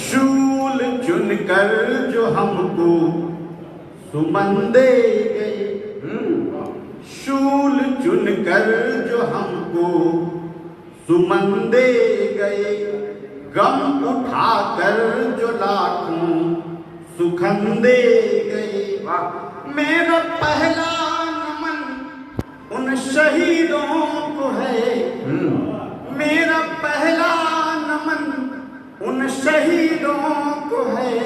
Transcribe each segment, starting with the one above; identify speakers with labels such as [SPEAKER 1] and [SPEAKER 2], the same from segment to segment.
[SPEAKER 1] शूल चुनकर जो हमको सुमन दे गए, शूल चुनकर जो हमको सुमन दे गए, गम उठाकर जो लाखों सुखन दे गए। मेरा पहला नमन उन शहीदों को है, मेरा पहला नमन उन शहीदों को है,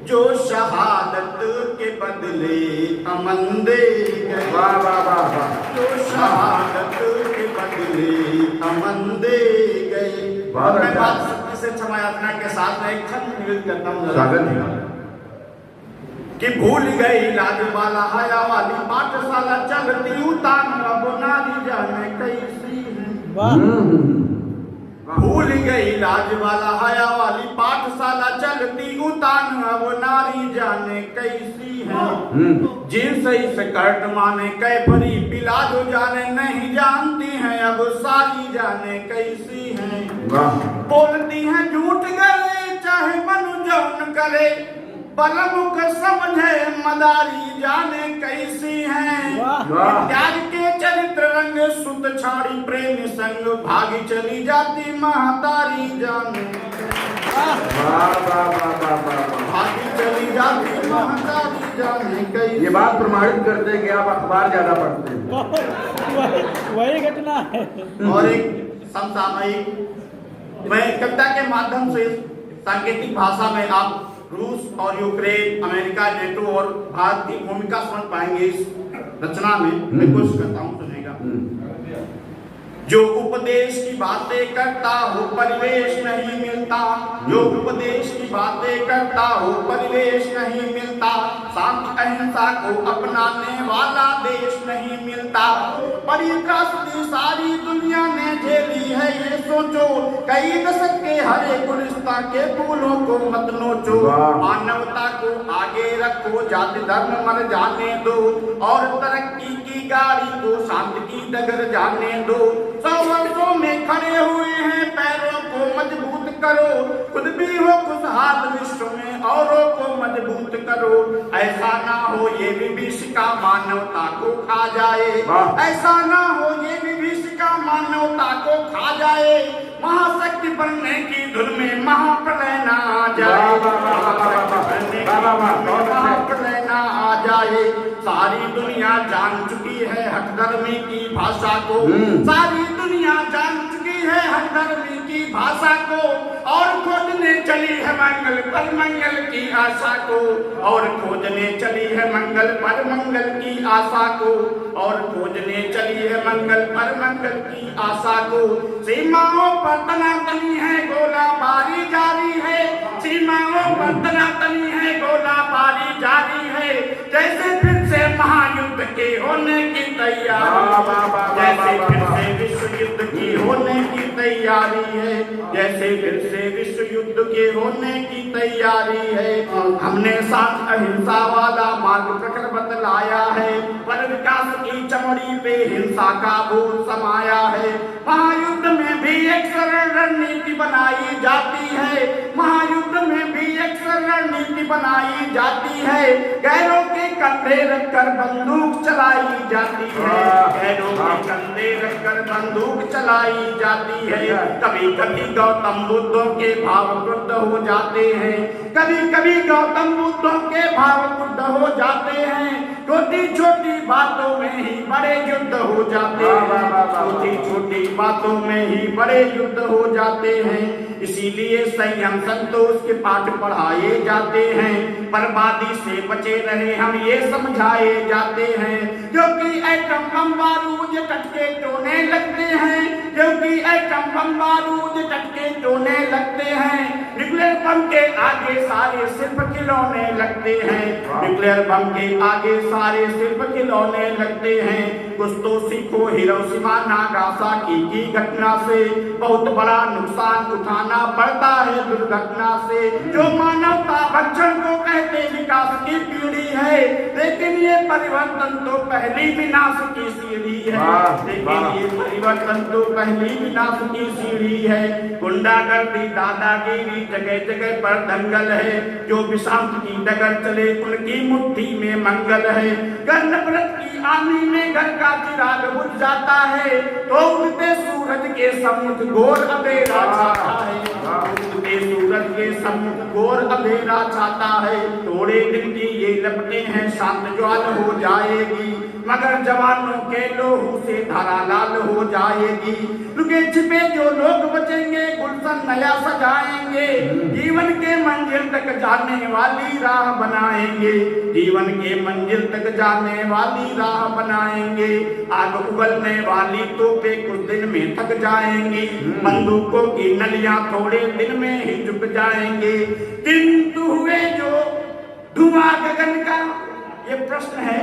[SPEAKER 1] जो शहादत के बदले अमन दे गए।
[SPEAKER 2] वाह वाह वाह वाह,
[SPEAKER 1] जो शहादत के बदले अमन दे गए। मैं बात सत्य से क्षमा याचना के साथ में एक खत निवेदन करता हूँ
[SPEAKER 2] स्वागत है
[SPEAKER 1] कि भूल गई लाज वाला हया वाली पाठशाला चलती उतान, अब नारी जाने कैसी है। भूल गई लाज वाला हया वाली पाठशाला चलती उतान, अब नारी जाने कैसी है। जिन सही स्कर्ट माने कैफरी पिलाजो जाने नहीं जानती हैं, अब सारी जाने कैसी हैं। बोलती हैं झूठ गले चाहे मनु जौन करे, बलमुख समझे मदारी जाने कैसी हैं। त्याग के चरित्र रंग सुत छाड़ी प्रेम संग, भागी चली जाती महतारी जाने, भागी चली जाती महतारी जाने कैसी।
[SPEAKER 2] ये बात प्रमाणित करते हैं कि आप अखबार ज्यादा पढ़ते हैं।
[SPEAKER 3] वही घटना है।
[SPEAKER 1] और एक समसामयिक मैं कविता के माध्यम से सांकेतिक भाषा में आप रूस और यूक्रेन, अमेरिका, नेटो और भारत की भूमिका समझ पाएंगे इस रचना में। मैं कोशिश करता हूँ सुनेगा। जो उपदेश की बातें करता हो परिवेश नहीं मिलता, जो उपदेश की बातें करता हो परिवेश नहीं मिलता, शांति अहिंसा को अपनाने वाला देश नहीं मिलता। पर ये त्रासदी सारी दुनिया ने झेली है, ये सोचो कई दशक के हरे गुलिस्ता के फूलों को मत नोचो। मानवता को आगे रखो, जाति धर्म मर जाने दो, और तरक्की की गाड़ी को शांति की डगर जाने दो। 100 वर्षों में खड़े हुए हैं, पैरों को मजबूत करो, खुद भी हो खुशहाल विश्व में औरों को मजबूत करो। ऐसा ना हो ये विभीषिका मानवता को खा जाए, ऐसा ना हो ये विभीषिका मानवता को खा जाए। महाशक्ति बनने की धुन में महाप्रलय ना आ जाए, महाप्रलय ना आ जाए। सारी दुनिया जान चुकी है हठधर्मी की भाषा को, सारी दुनिया जान चुकी है हठधर्मी की भाषा को, और खोजने चली है मंगल पर मंगल की आशा को, और खोजने चली है मंगल पर मंगल की आशा को, और खोजने चली है मंगल पर मंगल की आशा को। सीमाओं पर तनातनी है गोलाबारी जारी है, सीमाओं पर तनातनी है गोलाबारी जारी है। जैसे फिर से महायुद्ध के होने की तैयारी, जैसे फिर से विश्व युद्ध की होने की तैयारी है, जैसे फिर से विश्व युद्ध के होने की तैयारी है। हमने साथ अहिंसा वाला मार्ग प्रखर बतलाया है, पर विकास की चमड़ी पे हिंसा का भूत समाया है। महायुद्ध में भी एक सरल रणनीति बनाई जाती है, महायुद्ध में भी एक सरल रणनीति बनाई जाती है। गैरों के कंधे रखकर बंदूक चलाई जाती है, गैरों के कंधे रखकर बंदूक चलाई जाती है। कभी कभी गौतम बुद्धों के भाव क्रुद्ध हो जाते हैं, कभी कभी गौतम बुद्धों के भाव क्रुद्ध हो जाते हैं। छोटी छोटी बातों में ही बड़े युद्ध हो जाते हैं, छोटी छोटी बातों में ही बड़े युद्ध हो जाते हैं। इसीलिए संयम संतोष के पाठ पढ़ाए जाते हैं, बर्बादी से बचे रहे हम ये समझाए जाते हैं। क्योंकि एटम बम बारूद टटके टोने लगते हैं, क्योंकि एटम बम बारूद टटके टोने लगते हैं। न्यूक्लियर बम के आगे सारे सिर्फ खिलौने लगते हैं, न्यूक्लियर बम के आगे सारे सिर्फ खिलौने लगते हैं। कुछ तो सीखो हिरोशिमा नागासाकी की घटना से। बहुत बड़ा नुकसान उठाना पड़ता है दुर्घटना से। जो मानवता भक्षण को कहते विकास की पीढ़ी है, लेकिन ये परिवर्तन तो पहली विनाश की सीढ़ी है। लेकिन ये परिवर्तन तो पहली विनाश की सीढ़ी है। गुंडागर्दी दादागिरी जगह जगह पर दंगल है। जो विशांत की डगर चले उनकी मुट्ठी में मंगल है। घर नफरत की आंधी में घर का चिराग बुझ जाता है, तो उगते सूरज के सम्मुख घोर अंधेरा छाता है। उगते सूरज के सम्मुख घोर अंधेरा छाता है। थोड़े दिन की ये लपटें हैं शांत ज्वाल हो जाएगी, मगर जवानों के लोहू से धारा लाल हो जाएगी। लुके छिपे जो लोग बचेंगे गुलशन नया सजाएंगे। जीवन के मंजिल तक जाने वाली राह बनाएंगे। जीवन के मंजिल तक जाने वाली राह बनाएंगे। आग उगलने वाली तोपे कुछ दिन में थक जाएंगी। बंदूकों की नलियां थोड़े दिन में ही झुक जाएंगे। किंतु हुए जो धुआं गगन का, ये प्रश्न है,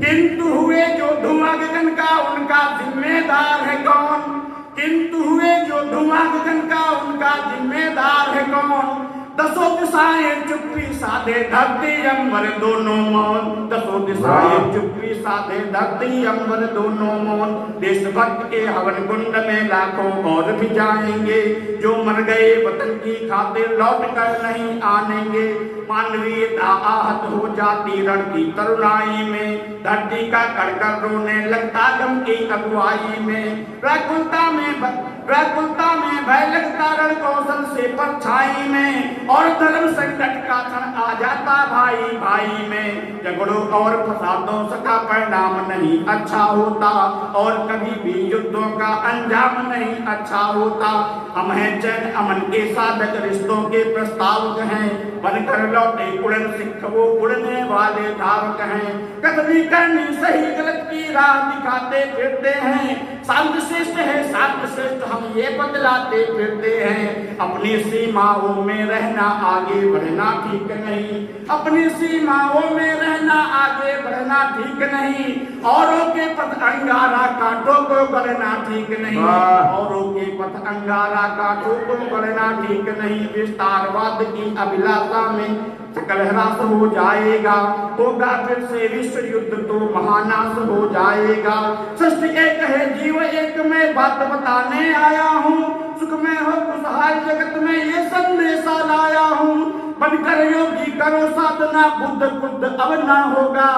[SPEAKER 1] किंतु हुए जो धुआं गगन का उनका जिम्मेदार है कौन? किंतु हुए जो धुआं गगन का उनका जिम्मेदार है कौन? दसों दिशाएं चुप्पी साधे धरती अंबर दोनों मौन। दसों दिशाएं चुप्पी साधे धरती अंबर दोनों मौन। देशभक्त के हवन कुंड में लाखों और भी जाएंगे। जो मर गए वतन की खातिर लौट कर नहीं आनेंगे। मानवीयता आहत हो जाती रण की तरुणाई में। धरती का कड़कर रोने लगता गम की अगुवाई में। व्याकुलता में भय लगता रण कौशल से परछाई में। और धर्म संकट का क्षण आ जाता भाई भाई में। झगड़ों और फसादों का परिणाम नहीं अच्छा होता, और कभी भी युद्धों का अंजाम नहीं अच्छा होता। हम हैं चैन अमन के साधक, रिश्तों के प्रस्तावक हैं। बनकर लौटे उड़न सिख वो उड़ने वाले धावक हैं। कदमी करनी सही गलत की राह दिखाते फिरते हैं। शांत श्रेष्ठ है शांत श्रेष्ठ हम ये बदलाते फिरते हैं। अपनी सीमाओं में रहना आगे बढ़ना ठीक नहीं। अपनी सीमाओं में रहना आगे बढ़ना ठीक नहीं। औरों के पथ अंगारा कांटों को गढ़ना ठीक नहीं। औरों के पथ अंगारा कांटों को गढ़ना ठीक नहीं। विस्तारवाद की अभिलाषा में सकल ह्रास हो जाएगा। होगा फिर से विश्व युद्ध तो महानाश हो जाएगा। सृष्टि एक है जीव एक में बात बताने आया हूँ। सुख में हो खुशहाल जगत में ये संदेशा लाया हूँ। बनकर योगी करो साधना बुद्ध खुद अब ना होगा।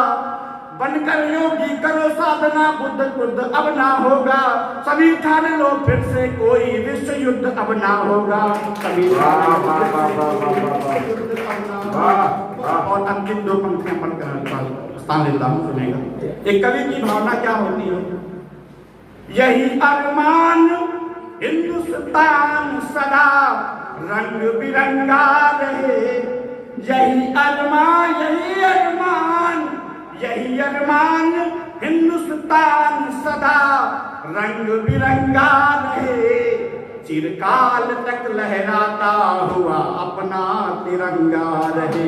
[SPEAKER 1] बनकर योगी करो साधना बुद्ध खुद अब ना होगा। सभी ठान लो फिर से कोई विश्व युद्ध अब ना होगा। सभी और अंतिम दो पंक्तियां पढ़कर स्थान लेता हूँ, सुनेगा। एक कवि की भावना क्या होती है? यही अरमान हिंदुस्तान सदा रंग बिरंगा रहे। यही अरमान यही अरमान यही अरमान हिंदुस्तान सदा रंग बिरंगा रहे। चिरकाल तक लहराता हुआ अपना तिरंगा रहे।